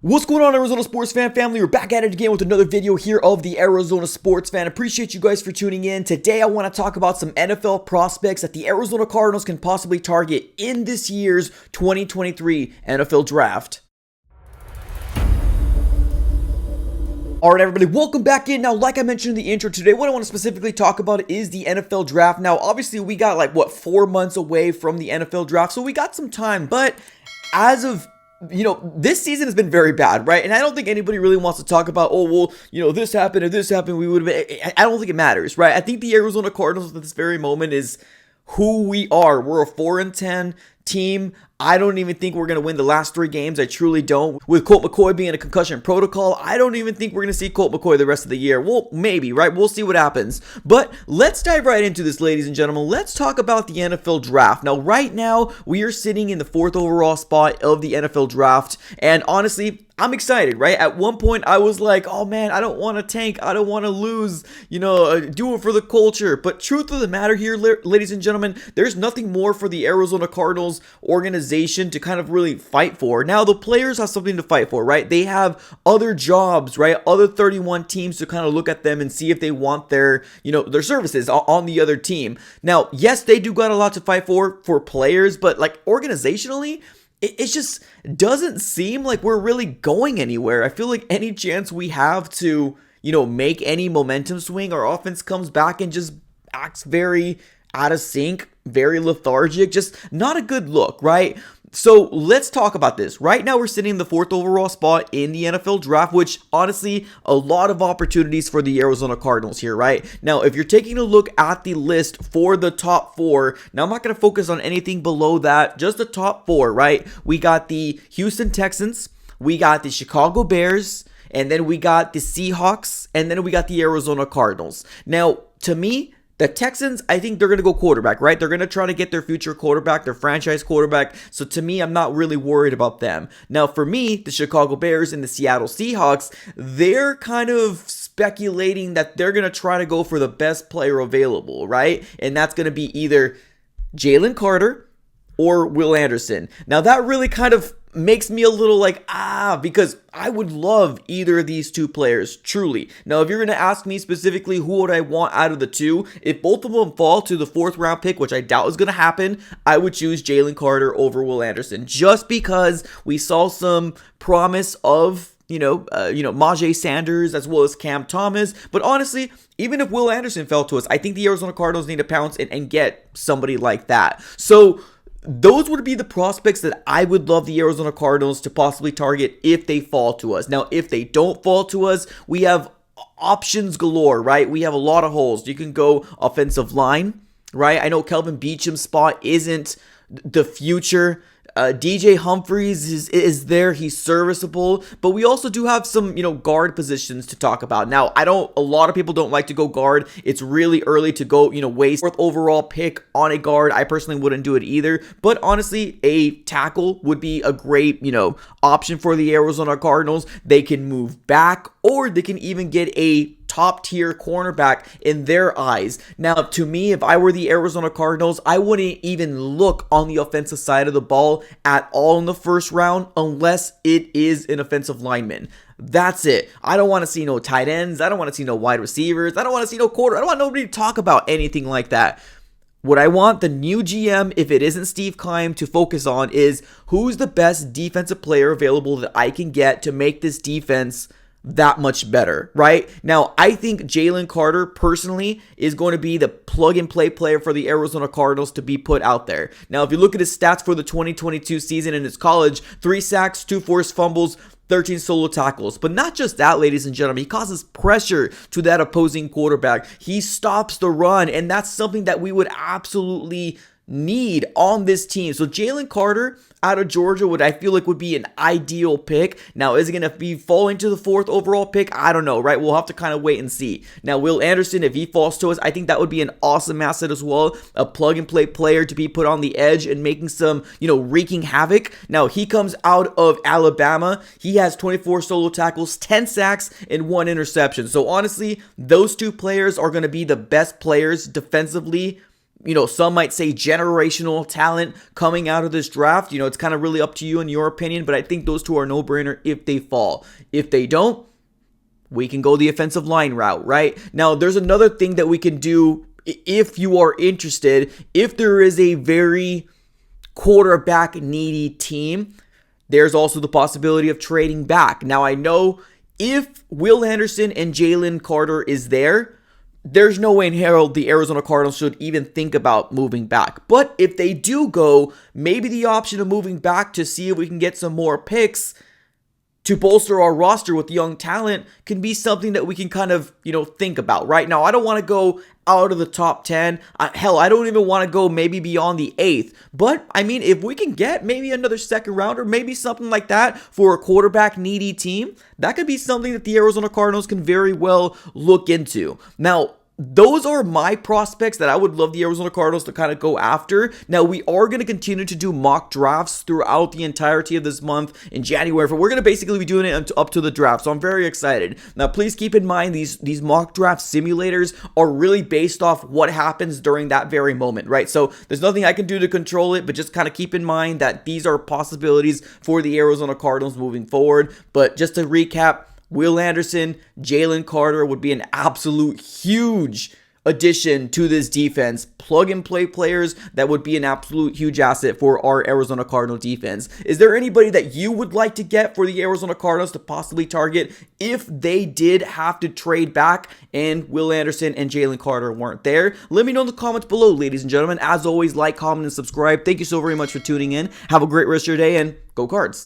What's going on, Arizona sports fan family? We're back at it again with another video here of the Arizona Sports Fan. Appreciate you guys for tuning in. Today I want to talk about some NFL prospects that the Arizona Cardinals can possibly target in this year's 2023 NFL Draft. Alright everybody, welcome back in. Now, like I mentioned in the intro today, what I want to specifically talk about is the NFL Draft. Now, obviously we got 4 months away from the NFL Draft, so we got some time, but as of this season has been very bad, right? And I don't think anybody really wants to talk about, this happened, if this happened, we would have been. I don't think it matters, right? I think the Arizona Cardinals at this very moment is who we are. We're a 4-10 team. I don't even think we're going to win the last 3 games. I truly don't. With Colt McCoy being in a concussion protocol, I don't even think we're going to see Colt McCoy the rest of the year. Well, maybe, right? We'll see what happens. But let's dive right into this, ladies and gentlemen. Let's talk about the NFL Draft. Now, right now, we are sitting in the 4th overall spot of the NFL Draft. And honestly, I'm excited, right? At one point, I was like, oh man, I don't want to tank. I don't want to lose, do it for the culture. But truth of the matter here, ladies and gentlemen, there's nothing more for the Arizona Cardinals organization to kind of really fight for. Now, the players have something to fight for, right? They have other jobs, right? Other 31 teams to kind of look at them and see if they want their services on the other team. Now, yes, they do got a lot to fight for players, but organizationally, it just doesn't seem like we're really going anywhere. I feel like any chance we have to, make any momentum swing, our offense comes back and just acts very out of sync, very lethargic, just not a good look, right? So let's talk about this. Right now, we're sitting in the 4th overall spot in the NFL Draft, which honestly, a lot of opportunities for the Arizona Cardinals here, right? Now, if you're taking a look at the list for the top 4, now I'm not going to focus on anything below that, just the top 4, right? We got the Houston Texans, we got the Chicago Bears, and then we got the Seahawks, and then we got the Arizona Cardinals. Now, to me, the Texans, I think they're going to go quarterback, right? They're going to try to get their future quarterback, their franchise quarterback. So to me, I'm not really worried about them. Now, for me, the Chicago Bears and the Seattle Seahawks, they're kind of speculating that they're going to try to go for the best player available, right? And that's going to be either Jalen Carter or Will Anderson. Now, that really kind of makes me a little because I would love either of these 2 players, truly. Now, if you're going to ask me specifically who would I want out of the 2, if both of them fall to the 4th round pick, which I doubt is going to happen, I would choose Jalen Carter over Will Anderson, just because we saw some promise of Majay Sanders as well as Cam Thomas. But honestly, even if Will Anderson fell to us, I think the Arizona Cardinals need to pounce and get somebody like that. So those would be the prospects that I would love the Arizona Cardinals to possibly target if they fall to us. Now, if they don't fall to us, we have options galore, right? We have a lot of holes. You can go offensive line, right? I know Kelvin Beacham's spot isn't the future. DJ Humphries is there. He's serviceable, but we also do have some, guard positions to talk about. Now, a lot of people don't like to go guard. It's really early to go, waste 4th overall pick on a guard. I personally wouldn't do it either, but honestly, a tackle would be a great, option for the Arizona Cardinals. They can move back, or they can even get a top tier cornerback in their eyes. Now, to me, if I were the Arizona Cardinals, I wouldn't even look on the offensive side of the ball at all in the 1st round unless it is an offensive lineman. That's it. I don't want to see no tight ends. I don't want to see no wide receivers. I don't want to see no quarter. I don't want nobody to talk about anything like that. What I want the new GM, if it isn't Steve Keim, to focus on is who's the best defensive player available that I can get to make this defense that much better, right? Now, I think Jalen Carter personally is going to be the plug and play player for the Arizona Cardinals to be put out there. Now, if you look at his stats for the 2022 season in his college, 3 sacks, 2 forced fumbles, 13 solo tackles. But not just that, ladies and gentlemen, he causes pressure to that opposing quarterback. He stops the run, and that's something that we would absolutely need on this team. So Jalen Carter out of Georgia I feel like would be an ideal pick. Now, is it going to be falling to the 4th overall pick? I don't know, right? We'll have to kind of wait and see. Now, Will Anderson, if he falls to us, I think that would be an awesome asset as well. A plug and play player to be put on the edge and making some, wreaking havoc. Now, he comes out of Alabama. He has 24 solo tackles, 10 sacks, and 1 interception. So honestly, those 2 players are going to be the best players defensively some might say generational talent coming out of this draft. It's kind of really up to you and your opinion, but I think those two are no-brainer if they fall. If they don't, we can go the offensive line route, right? Now, there's another thing that we can do if you are interested. If there is a very quarterback needy team, there's also the possibility of trading back. Now, I know if Will Anderson and Jalen Carter is there's no way in hell the Arizona Cardinals should even think about moving back. But if they do go, maybe the option of moving back to see if we can get some more picks to bolster our roster with young talent can be something that we can kind of, think about. Right now, I don't want to go out of the top 10. Hell, I don't even want to go maybe beyond the 8th. But, if we can get maybe another second rounder, maybe something like that for a quarterback needy team, that could be something that the Arizona Cardinals can very well look into. Now, those are my prospects that I would love the Arizona Cardinals to kind of go after. Now, we are going to continue to do mock drafts throughout the entirety of this month in January. But we're going to basically be doing it up to the draft. So I'm very excited. Now, please keep in mind these mock draft simulators are really based off what happens during that very moment, right? So there's nothing I can do to control it, but just kind of keep in mind that these are possibilities for the Arizona Cardinals moving forward. But just to recap, Will Anderson, Jalen Carter would be an absolute huge addition to this defense. Plug and play players that would be an absolute huge asset for our Arizona Cardinal defense. Is there anybody that you would like to get for the Arizona Cardinals to possibly target if they did have to trade back and Will Anderson and Jalen Carter weren't there? Let me know in the comments below, ladies and gentlemen. As always, like, comment, and subscribe. Thank you so very much for tuning in. Have a great rest of your day, and go Cards.